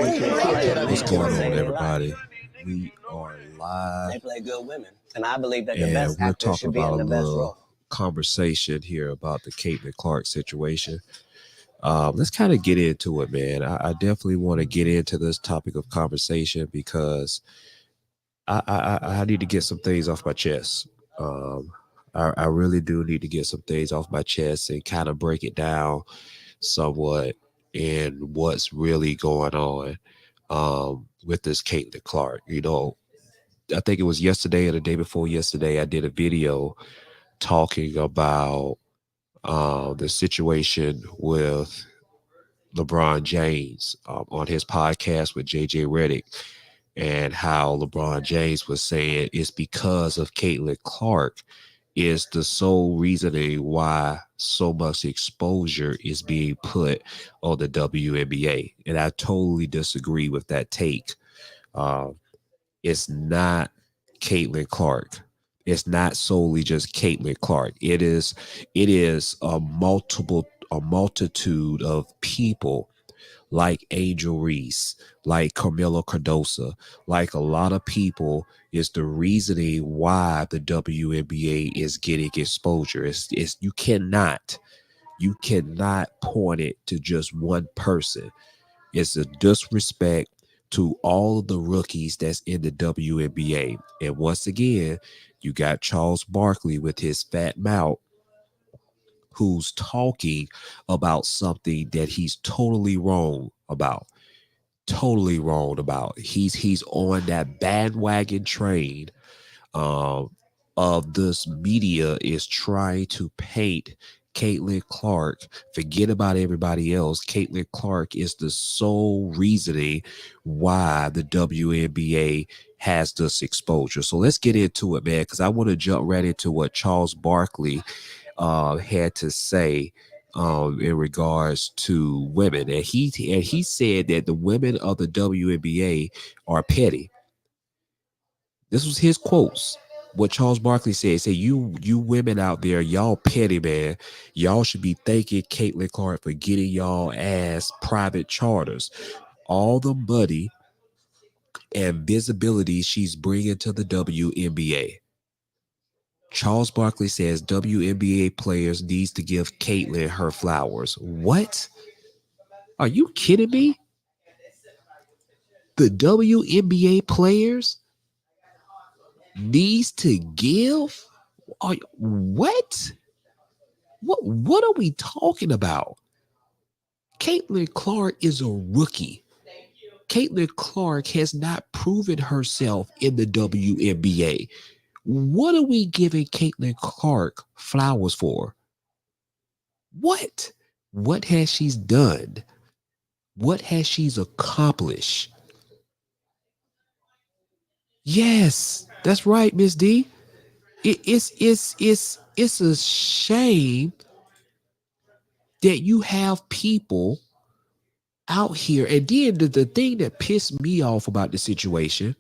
What's going on, everybody? We are live. They play good women, and I believe that and the best we're actor talking should be about in a the best little role. conversation here about the Caitlin Clark situation. Let's kind of get into it, man. I definitely want to get into this topic of conversation because I need to get some things off my chest. I really do need to get some things off my chest and kind of break it down somewhat and what's really going on with this Caitlin Clark. You know, I think it was yesterday or the day before yesterday, I did a video talking about the situation with LeBron James on his podcast with JJ Redick, and how LeBron James was saying it's because of Caitlin Clark is the sole reasoning why so much exposure is being put on the WNBA. And I totally disagree with that take. It's not Caitlin Clark. It's not solely just Caitlin Clark. It is a multitude of people like Angel Reese, like Carmelo Cardosa, like a lot of people is the reasoning why the WNBA is getting exposure. It's you cannot point it to just one person. It's a disrespect to all of the rookies that's in the WNBA. And once again, you got Charles Barkley with his fat mouth, who's talking about something that he's totally wrong about. Totally wrong about. He's on that bandwagon train of this media is trying to paint Caitlin Clark, forget about everybody else. Caitlin Clark is the sole reasoning why the WNBA has this exposure. So let's get into it, man, because I want to jump right into what Charles Barkley had to say in regards to women. And he said that the women of the WNBA are petty. This was his quotes. What Charles Barkley said, you women out there, y'all petty, man. Y'all should be thanking Caitlin Clark for getting y'all ass private charters. All the money and visibility she's bringing to the WNBA. Charles Barkley says WNBA players needs to give Caitlin her flowers. What? Are you kidding me? The WNBA players needs to give? What? What are we talking about? Caitlin Clark is a rookie. Caitlin Clark has not proven herself in the WNBA. What are we giving Caitlin Clark flowers for? What? What has she done? What has she accomplished? Yes, that's right, Miss D. It's a shame that you have people out here. And then the thing that pissed me off about the situation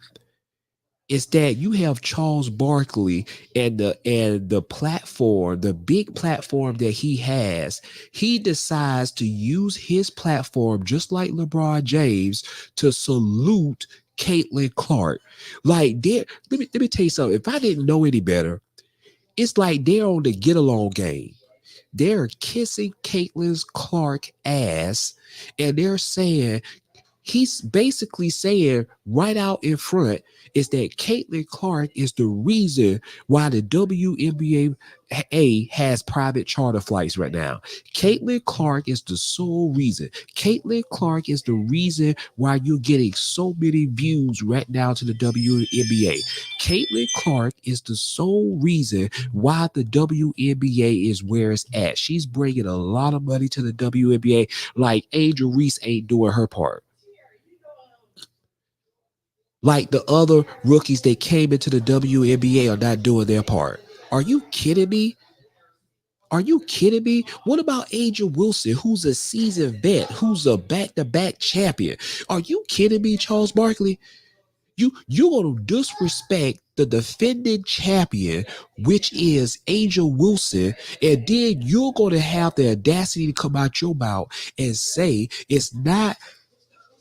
is that you have Charles Barkley and the platform, the big platform that he has. He decides to use his platform, just like LeBron James, to salute Caitlin Clark. Like, let me tell you something. If I didn't know any better, it's like they're on the get along game. They're kissing Caitlin Clark ass, and they're saying, he's basically saying right out in front is that Caitlin Clark is the reason why the WNBA has private charter flights right now. Caitlin Clark is the sole reason. Caitlin Clark is the reason why you're getting so many views right now to the WNBA. Caitlin Clark is the sole reason why the WNBA is where it's at. She's bringing a lot of money to the WNBA, like Angel Reese ain't doing her part. Like the other rookies that came into the WNBA are not doing their part. Are you kidding me? Are you kidding me? What about Angel Wilson, who's a seasoned vet, who's a back-to-back champion? Are you kidding me, Charles Barkley? You're going to disrespect the defending champion, which is Angel Wilson, and then you're going to have the audacity to come out your mouth and say it's not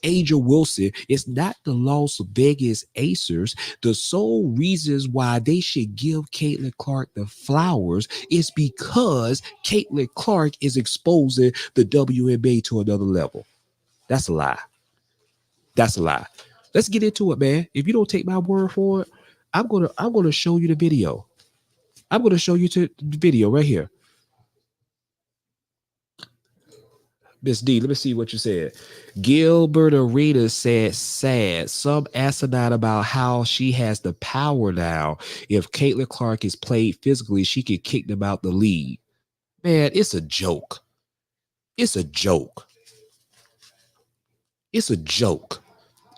Angel Wilson, it's not the Las Vegas Acers. The sole reasons why they should give Caitlin Clark the flowers is because Caitlin Clark is exposing the WNBA to another level. That's a lie. That's a lie. Let's get into it, man. If you don't take my word for it, I'm gonna show you the video. I'm gonna show you the video right here. Miss D, let me see what you said. Gilbert Arenas said, sad. Some asinine about how she has the power now. If Caitlin Clark is played physically, she can kick them out the league. Man, it's a joke. It's a joke. It's a joke.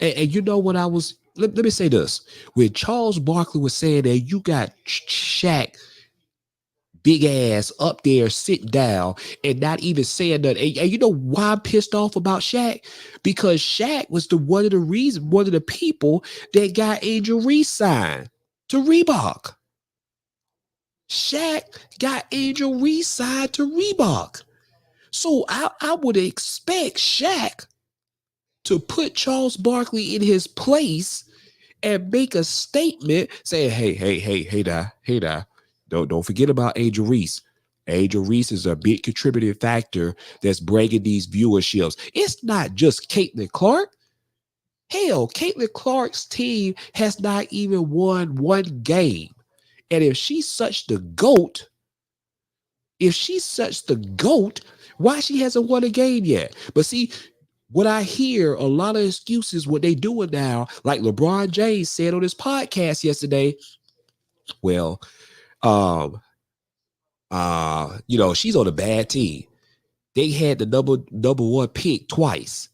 And you know what I was, let me say this. When Charles Barkley was saying that you got Shaq big ass up there sitting down and not even saying that. And you know why I'm pissed off about Shaq? Because Shaq was one of the people that got Angel Reese signed to Reebok. Shaq got Angel Reese signed to Reebok. So I would expect Shaq to put Charles Barkley in his place and make a statement saying, hey, now. Don't forget about Angel Reese. Angel Reese is a big contributing factor that's bringing these viewerships. It's not just Caitlin Clark. Hell, Caitlin Clark's team has not even won one game. And if she's such the GOAT, why she hasn't won a game yet? But see, what I hear a lot of excuses, what they doing now, like LeBron James said on his podcast yesterday, well, she's on a bad team. They had the number one pick twice.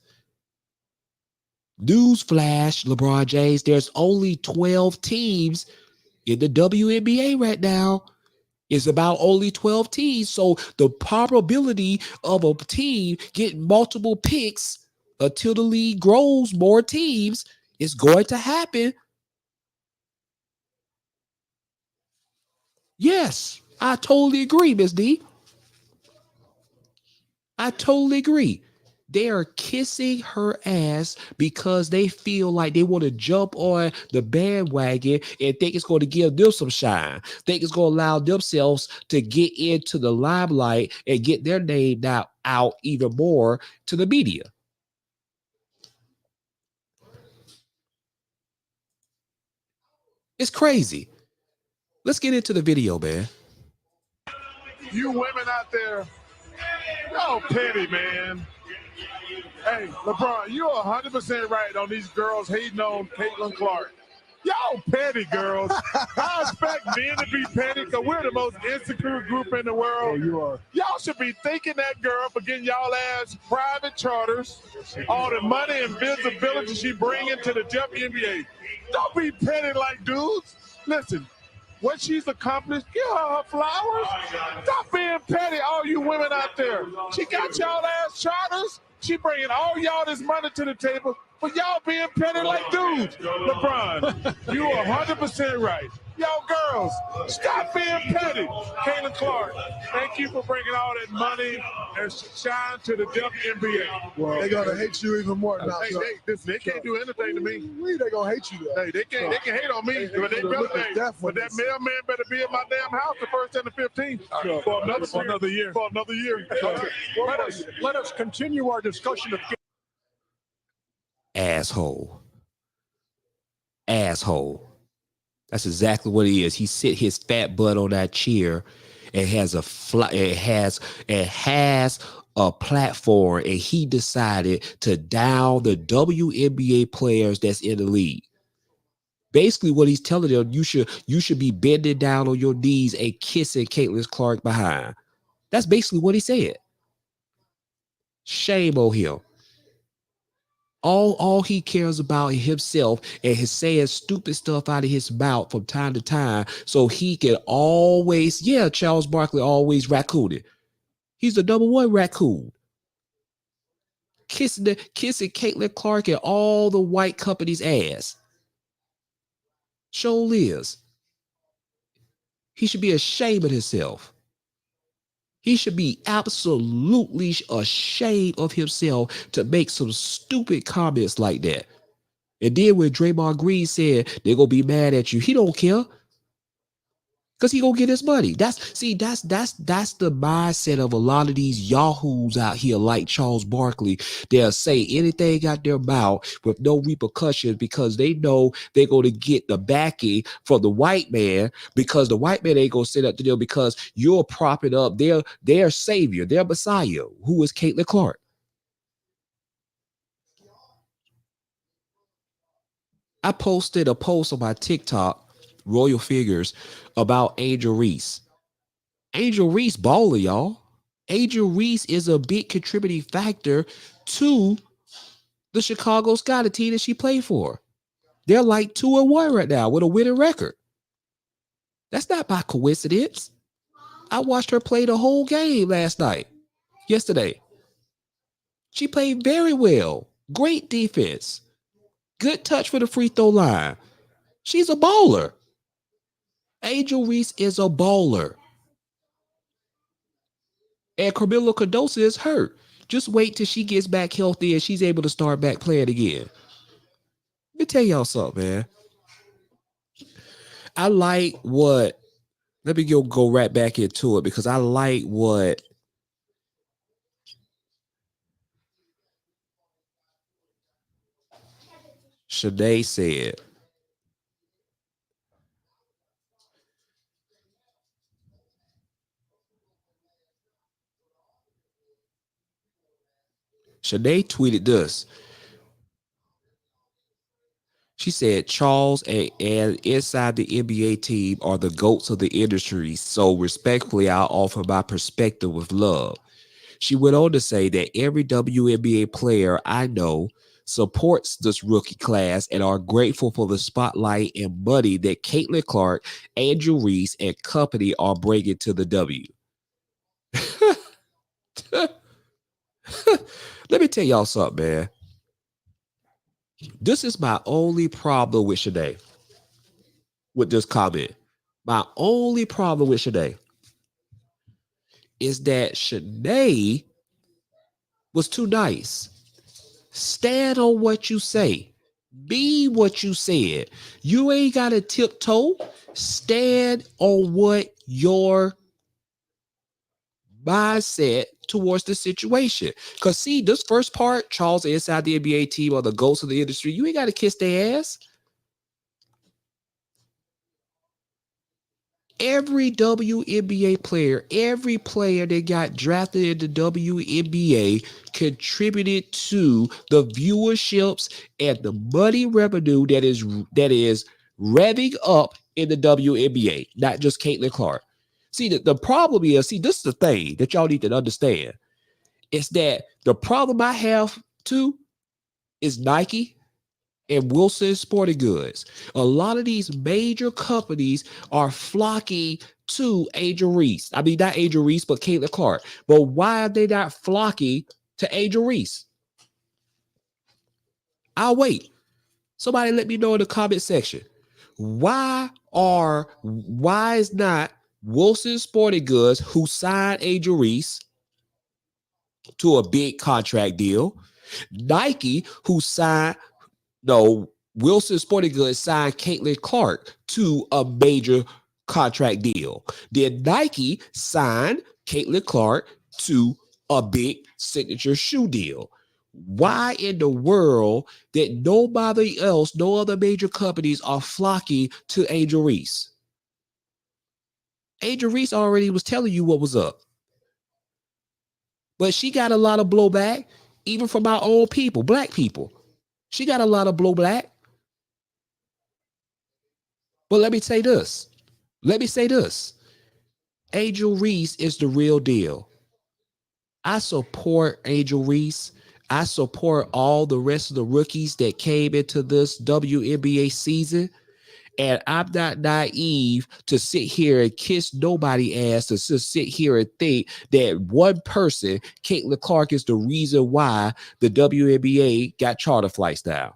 Newsflash, LeBron James, there's only 12 teams in the WNBA right now. It's about only 12 teams. So the probability of a team getting multiple picks until the league grows more teams is going to happen. Yes, I totally agree, Miss D. I totally agree. They are kissing her ass because they feel like they want to jump on the bandwagon and think it's going to give them some shine. Think it's going to allow themselves to get into the limelight and get their name out even more to the media. It's crazy. Let's get into the video, man. You women out there, y'all petty, man. Hey, LeBron, you're 100% right on these girls hating on Caitlin Clark. Y'all petty, girls. I expect men to be petty because we're the most insecure group in the world. Yeah, you are. Y'all should be thanking that girl for getting y'all ass private charters, all the money and visibility she bringing to the WNBA. Don't be petty like dudes. Listen, what she's accomplished, give her flowers. Stop being petty, all you women out there. She got y'all ass charters. She bringing all y'all this money to the table, but y'all being petty like dudes. LeBron, you are 100% right. Y'all girls, stop being petty. Caitlin Clark, thank you for bringing all that money and shine to the WNBA. Well, they're gonna hate you even more now. Hey, they can't do anything to me. They're gonna hate you. Though. Hey, they can hate on me, but that mailman better be in my damn house the 1st and the 15th for another year. For another year. Let us continue our discussion of Asshole. That's exactly what he is. He sit his fat butt on that chair and has a platform, and he decided to down the WNBA players that's in the league. Basically, what he's telling them, you should be bending down on your knees and kissing Caitlin Clark behind. That's basically what he said. Shame on him. All he cares about is himself and his saying stupid stuff out of his mouth from time to time, so he can always, Charles Barkley always raccooning. He's the number one raccoon. Kissing Caitlin Clark and all the white company's ass. Sure is. He should be ashamed of himself. He should be absolutely ashamed of himself to make some stupid comments like that. And then when Draymond Green said they're gonna be mad at you, he don't care. Cause he gonna get his money. That's the mindset of a lot of these yahoos out here like Charles Barkley. They'll say anything out their mouth with no repercussions because they know they're gonna get the backing from the white man, because the white man ain't gonna sit up to them because you're propping up their savior, their messiah, who is Caitlin Clark. I posted a post on my TikTok, Royal Figures, about Angel Reese. Angel Reese baller, y'all. Angel Reese is a big contributing factor to the Chicago Sky, the team that she played for. They're like 2-1 right now with a winning record. That's not by coincidence. I watched her play the whole game yesterday. She played very well. Great defense. Good touch for the free throw line. She's a baller. Angel Reese is a baller. And Carmelo Cardoso is hurt. Just wait till she gets back healthy and she's able to start back playing again. Let me tell y'all something, man. I like what, let me go right back into it, because I like what Shanae said. Shanae tweeted this. She said, Charles and inside the NBA team are the GOATs of the industry. So respectfully, I'll offer my perspective with love. She went on to say that every WNBA player I know supports this rookie class and are grateful for the spotlight and money that Caitlin Clark, Angel Reese, and company are bringing to the W. Let me tell y'all something, man. This is my only problem with Shanae, with this comment. My only problem with Shanae is that Shanae was too nice. Stand on what you say. Be what you said. You ain't got to tiptoe. Stand on what your mindset towards the situation. Because see, this first part, Charles inside the NBA team or the GOATs of the industry, you ain't got to kiss their ass. Every WNBA player, every player that got drafted in the WNBA contributed to the viewerships and the money revenue that is revving up in the WNBA, not just Caitlin Clark. See, the problem is, this is the thing that y'all need to understand. It's that the problem I have too is Nike and Wilson Sporting Goods. A lot of these major companies are flocking to Angel Reese. I mean, not Angel Reese, but Caitlin Clark. But why are they not flocking to Angel Reese? I'll wait. Somebody let me know in the comment section. Why is not Wilson Sporting Goods, who signed Angel Reese to a big contract deal, Nike, who signed Wilson Sporting Goods signed Caitlin Clark to a major contract deal. Then Nike signed Caitlin Clark to a big signature shoe deal. Why in the world that nobody else, no other major companies are flocking to Angel Reese? Angel Reese already was telling you what was up. But she got a lot of blowback, even from our own people, black people. She got a lot of blowback. But let me say this. Angel Reese is the real deal. I support Angel Reese. I support all the rest of the rookies that came into this WNBA season. And I'm not naive to sit here and kiss nobody ass, to just sit here and think that one person, Caitlin Clark, is the reason why the WNBA got charter flights now.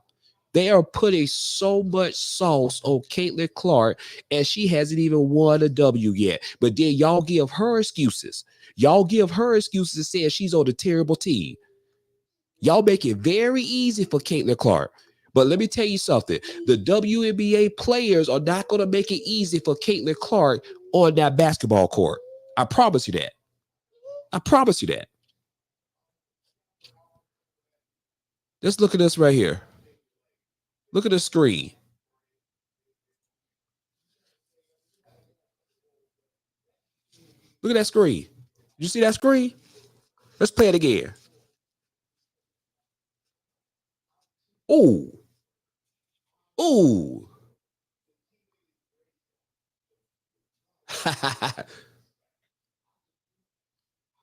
They are putting so much sauce on Caitlin Clark, and she hasn't even won a W yet. But then y'all give her excuses. Y'all give her excuses and say she's on a terrible team. Y'all make it very easy for Caitlin Clark. But let me tell you something. The WNBA players are not going to make it easy for Caitlin Clark on that basketball court. I promise you that. I promise you that. Let's look at this right here. Look at the screen. Look at that screen. You see that screen? Let's play it again. Ooh. Ooh.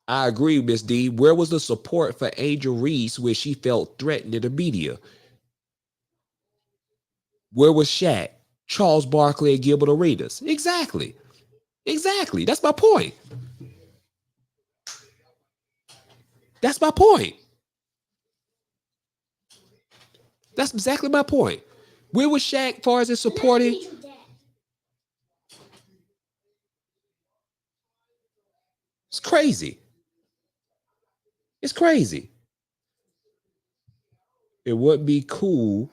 I agree, Miss D. Where was the support for Angel Reese when she felt threatened in the media? Where was Shaq, Charles Barkley, and Gilbert Arenas? Exactly. Exactly. That's my point. That's my point. That's exactly my point. Where was Shaq as far as his supporting? It's crazy. It's crazy. It would be cool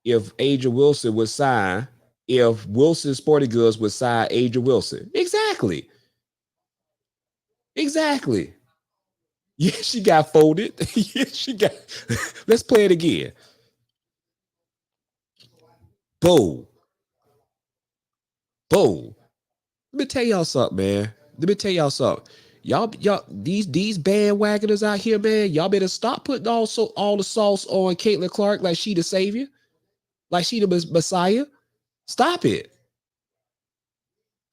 if Angel Wilson would sign, if Wilson Sporting Goods would sign Angel Wilson. Exactly. Exactly. Yeah, she got folded. Yeah, she got. Let's play it again. Boom. Boom. Let me tell y'all something, man. Let me tell y'all something. Y'all, these bandwagoners out here, man. Y'all better stop putting all the sauce on Caitlin Clark like she the savior, like she the messiah. Stop it.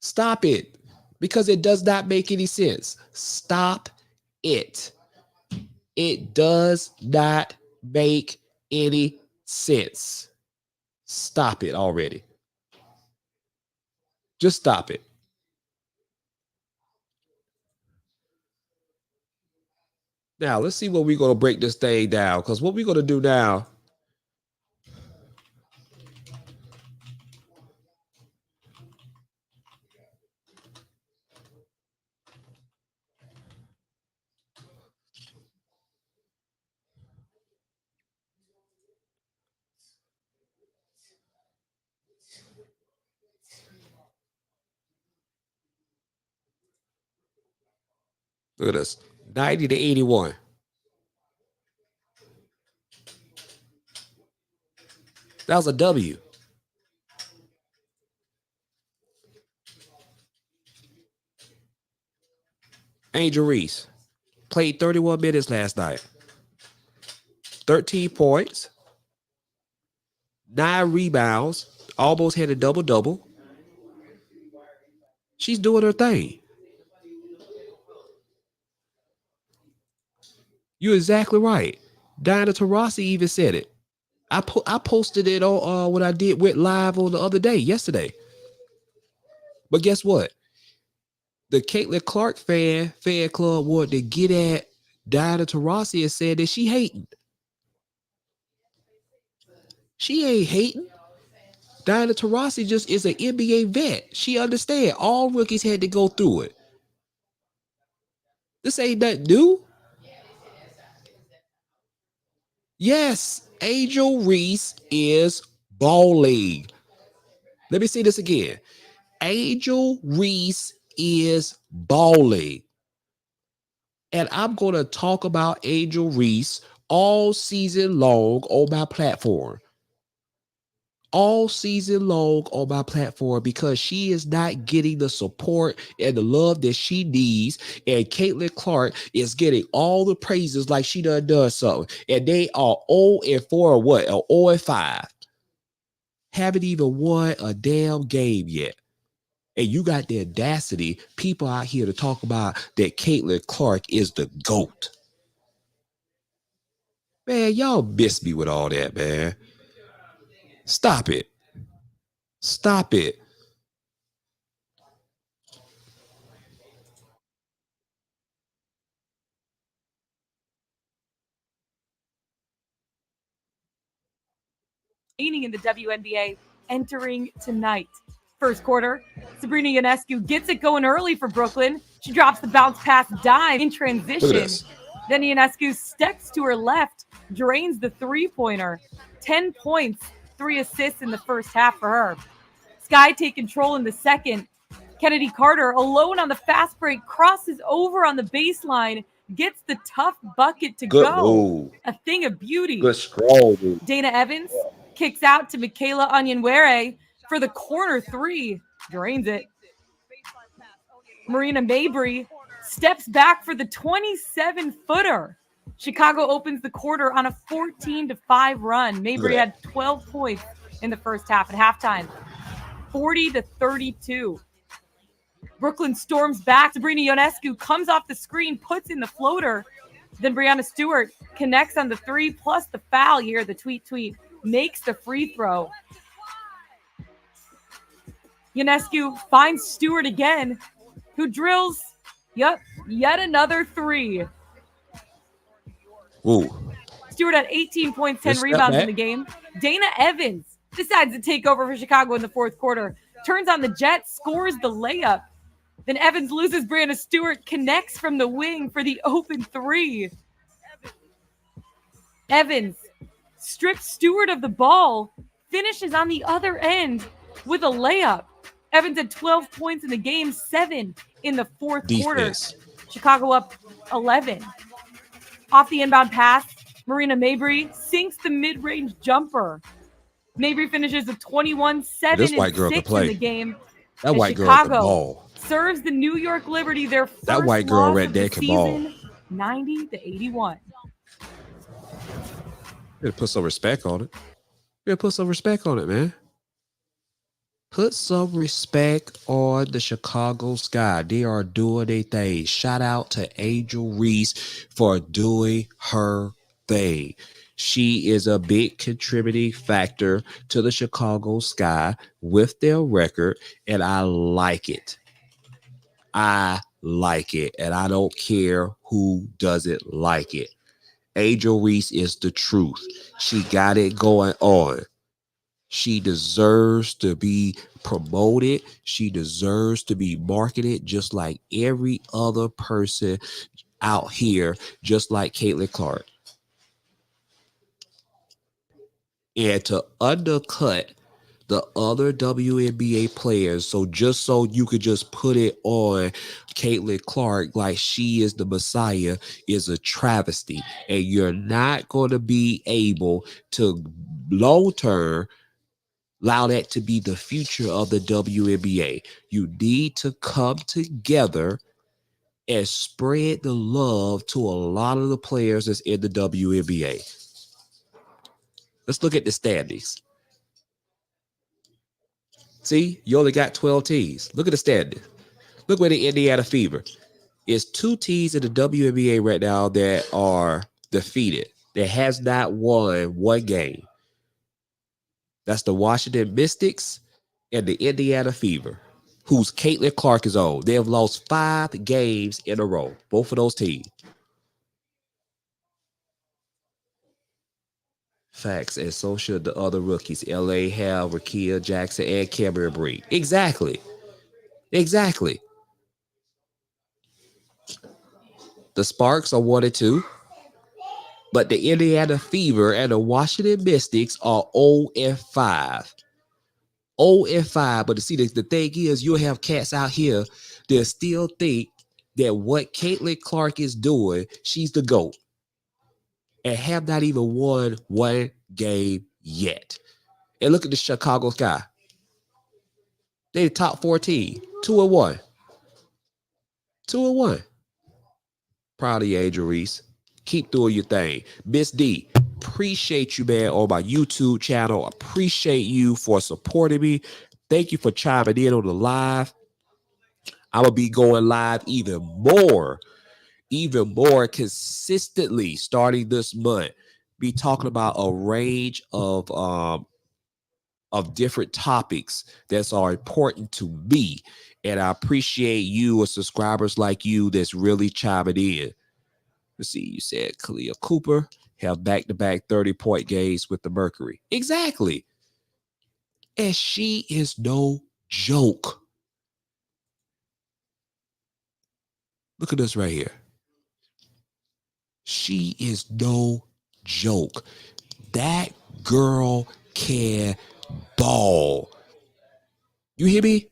Stop it. Because it does not make any sense. Stop it. It does not make any sense. Stop it already. Just stop it. Now, let's see what we're going to break this thing down. Because what we're going to do now. Look at this. 90 to 81. That was a W. Angel Reese played 31 minutes last night. 13 points, 9 rebounds, almost had a double-double. She's doing her thing. You're exactly right. Diana Taurasi even said it. I posted it on what I did went live on the other day, yesterday. But guess what? The Caitlin Clark fan club wanted to get at Diana Taurasi and said that she hating. She ain't hating. Diana Taurasi just is an NBA vet. She understand all rookies had to go through it. This ain't nothing new. Yes, Angel Reese is balling. Let me see this again. Angel Reese is balling. And I'm going to talk about Angel Reese all season long on my platform. All season long on my platform because she is not getting the support and the love that she needs. And Caitlin Clark is getting all the praises like she done something. And they are 0-4 or what? Or 0-5. Haven't even won a damn game yet. And you got the audacity, people out here to talk about that Caitlin Clark is the GOAT. Man, y'all miss me with all that, man. Stop it. Stop it. remaining in the WNBA entering tonight. First quarter, Sabrina Ionescu gets it going early for Brooklyn. She drops the bounce pass dime in transition. Then Ionescu steps to her left, drains the three-pointer. 10 points, 3 assists in the first half for her. Sky take control in the second. Kennedy Carter, alone on the fast break, crosses over on the baseline, gets the tough bucket to go. A thing of beauty. Good scroll, dude. Dana Evans kicks out to Michaela Onyenwere for the corner three. Drains it. Marina Mabry steps back for the 27-footer. Chicago opens the quarter on a 14-5 run. Mabry had 12 points in the first half at halftime. 40-32. Brooklyn storms back. Sabrina Ionescu comes off the screen, puts in the floater. Then Breanna Stewart connects on the three, plus the foul here. The tweet, makes the free throw. Ionescu finds Stewart again, who drills, yet another three. Ooh. Stewart had 18 points, 10 rebounds in the game. Dana Evans decides to take over for Chicago in the fourth quarter. Turns on the jet, scores the layup. Then Evans loses Breanna Stewart, connects from the wing for the open three. Evans strips Stewart of the ball, finishes on the other end with a layup. Evans had 12 points in the game, 7 in the fourth quarter. Chicago up 11. Off the inbound pass, Marina Mabry sinks the mid-range jumper. Mabry finishes with 21, 7, and 6 in the game. That white girl can ball. Serves the New York Liberty their first that white girl loss right of there the can season, ball. 90-81. Better put some respect on it. Better put some respect on it, man. Put some respect on the Chicago Sky. They are doing their thing. Shout out to Angel Reese for doing her thing. She is a big contributing factor to the Chicago Sky with their record, and I like it. I like it, and I don't care who doesn't like it. Angel Reese is the truth. She got it going on. She deserves to be promoted. She deserves to be marketed just like every other person out here, just like Caitlin Clark. And to undercut the other WNBA players, so just so you could just put it on Caitlin Clark like she is the Messiah, is a travesty. And you're not going to be able to long-term allow that to be the future of the WNBA. You need to come together and spread the love to a lot of the players that's in the WNBA. Let's look at the standings. See, you only got 12 teams. Look at the standings. Look where the Indiana Fever is. 2 teams in the WNBA right now that are defeated, that has not won one game. That's the Washington Mystics and the Indiana Fever, whose Caitlin Clark is on. They have lost 5 games in a row, both of those teams. Facts, and so should the other rookies. LA have Rakia Jackson and Cameron Bree. Exactly. The Sparks are 1-2. But the Indiana Fever and the Washington Mystics are 0-5. 0-5. But see, the thing is, you'll have cats out here that still think that what Caitlin Clark is doing, she's the GOAT, and have not even won one game yet. And look at the Chicago Sky. They're the top 14. 2-1. 2-1. Proud of you, Angel Reese. Keep doing your thing. Miss D, appreciate you, man, on my YouTube channel. Appreciate you for supporting me. Thank you for chiming in on the live. I'm going to be going live even more consistently starting this month. Be talking about a range of different topics that are important to me. And I appreciate you or subscribers like you that's really chiming in. Let's see, you said Kalia Cooper. have back-to-back 30-point games with the Mercury. Exactly. And she is no joke. Look at this right here. She is no joke. That girl can ball. You hear me?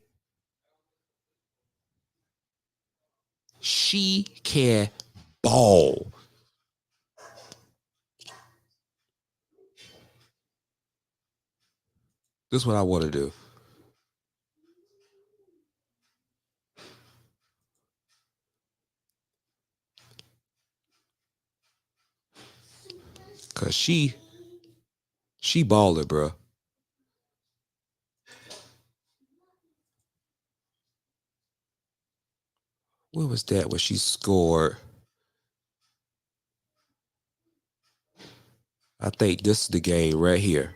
She can ball. This is what I want to do. Cause she balling, bro. What was that when she scored? I think this is the game right here.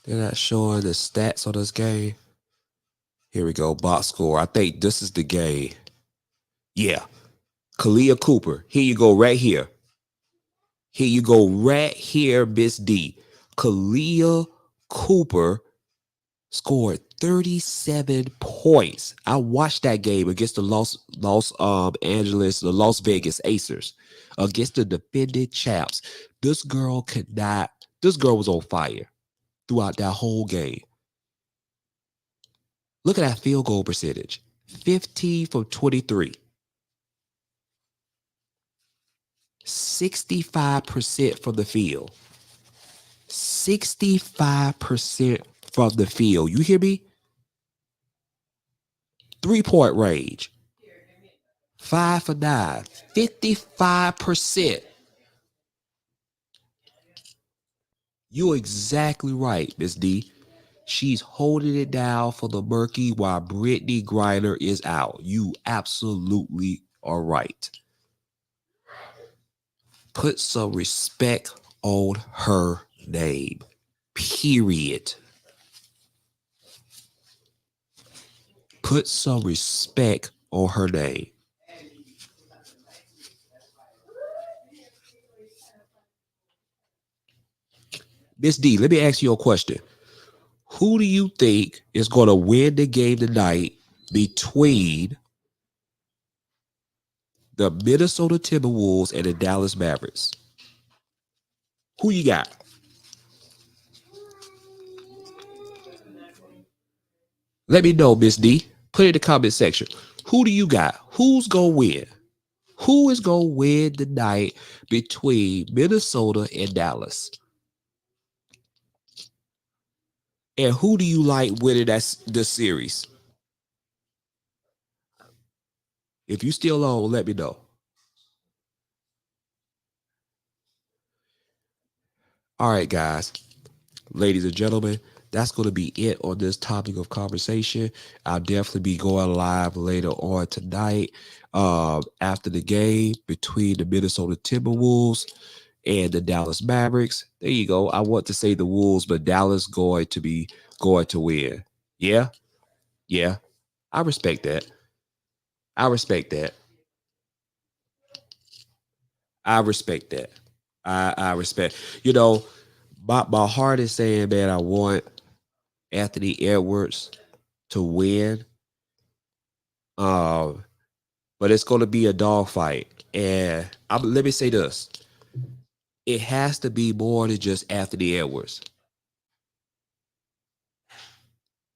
They're not showing the stats on this game. Here we go, box score. I think this is the game. Yeah. Kalia Cooper. Here you go right here. Here you go right here, Miss D. Kalia Cooper scored 37 points. I watched that game against the Los Vegas Acers, against the defending champs. This girl was on fire throughout that whole game. Look at that field goal percentage. 15 from 23. 65% from the field. 65% from the field. You hear me? 3-point range. 5 for 9. 55%. You're exactly right, Miss D. She's holding it down for the Murky while Brittany Griner is out. You absolutely are right. Put some respect on her name. Period. Put some respect on her name. Miss D, let me ask you a question. Who do you think is going to win the game tonight between the Minnesota Timberwolves and the Dallas Mavericks? Who you got? Let me know, Miss D. Put it in the comment section. Who do you got? Who's going to win? Who is going to win tonight between Minnesota and Dallas? And who do you like winning this series? If you still on, let me know. All right, guys. Ladies and gentlemen, that's going to be it on this topic of conversation. I'll definitely be going live later on tonight after the game between the Minnesota Timberwolves and the Dallas Mavericks. There you go. I want to say the Wolves, but Dallas going to win. Yeah. I respect that. I respect that. I respect. You know, my heart is saying, man, I want Anthony Edwards to win. But it's going to be a dogfight. And let me say this. It has to be more than just Anthony Edwards.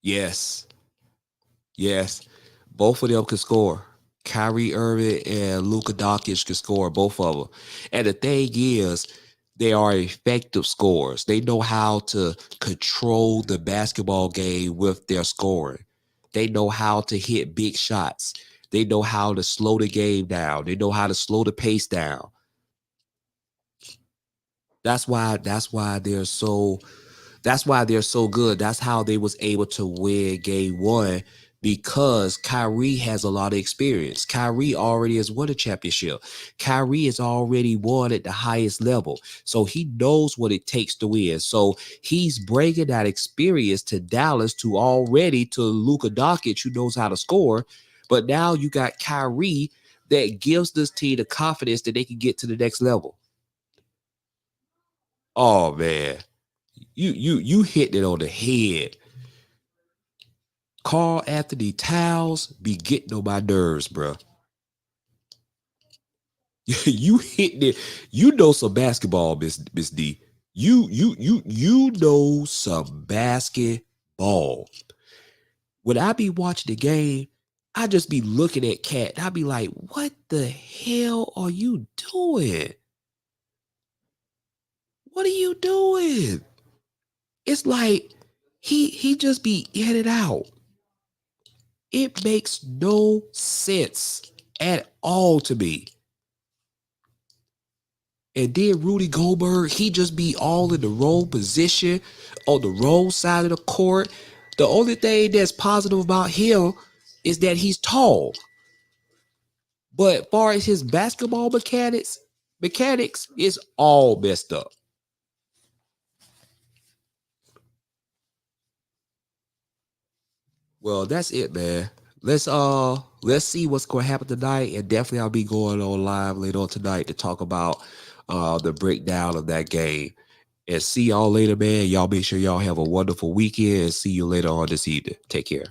Yes. Both of them can score. Kyrie Irving and Luka Doncic can score, both of them. And the thing is, they are effective scorers. They know how to control the basketball game with their scoring. They know how to hit big shots. They know how to slow the game down. They know how to slow the pace down. That's why they're so good. That's how they was able to win game 1 because Kyrie has a lot of experience. Kyrie already has won a championship. Kyrie has already won at the highest level. So he knows what it takes to win. So he's bringing that experience to Dallas to Luka Doncic, who knows how to score. But now you got Kyrie that gives this team the confidence that they can get to the next level. Oh, man. You hit it on the head. Karl Anthony Towns be getting on my nerves, bro. You hitting it. You know some basketball, Miss D. You know some basketball. When I be watching the game, I just be looking at Cat. And I be like, what the hell are you doing? What are you doing? It's like he just be in and out. It makes no sense at all to me. And then Rudy Gobert, he just be all in the wrong position on the wrong side of the court. The only thing that's positive about him is that he's tall. But as far as his basketball mechanics is all messed up. Well, that's it, man. Let's see what's going to happen tonight, and definitely I'll be going on live later on tonight to talk about the breakdown of that game. And see y'all later, man. Y'all make sure y'all have a wonderful weekend, and see you later on this evening. Take care.